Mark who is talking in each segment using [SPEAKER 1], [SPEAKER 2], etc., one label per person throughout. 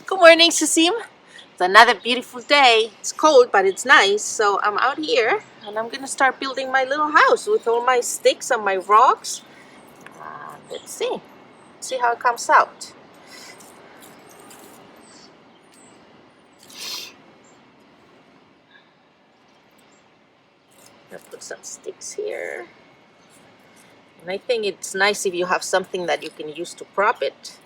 [SPEAKER 1] Good morning, Susim. It's another beautiful day. It's cold, but it's nice. So I'm out here and I'm gonna start building my little house with all my sticks and my rocks. Let's see how it comes out. I'm gonna put some sticks here. And I think it's nice if you have something that you can use to prop it.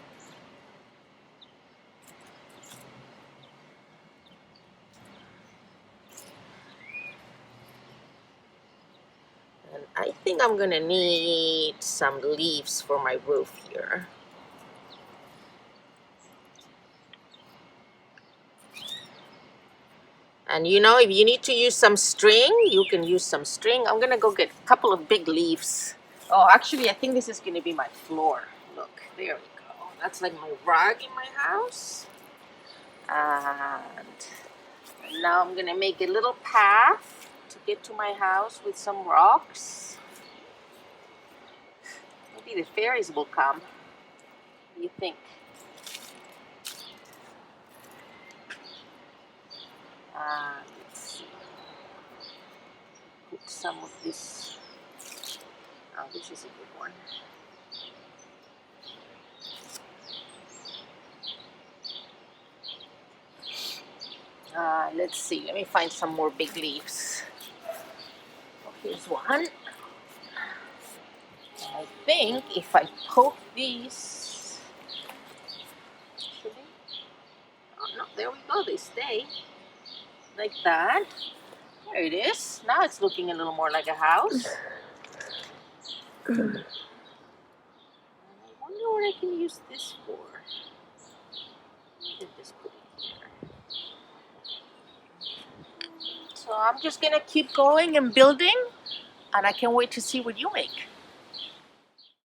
[SPEAKER 1] And I think I'm gonna need some leaves for my roof here. And if you need to use some string, you can use some string. I'm gonna go get a couple of big leaves. Oh, actually, I think this is gonna be my floor. Look, there we go. That's like my rug in my house. And now I'm gonna make a little path to get to my house with some rocks. Maybe the fairies will come. What do you think? Let's see. Put some of this. Oh, this is a good one. Let's see. Let me find some more big leaves. Oh, here's one. I think if I poke these, oh no, there we go. They stay like that. There it is. Now it's looking a little more like a house. I wonder what I can use this for. Just put it here. So I'm just gonna keep going and building, and I can't wait to see what you make.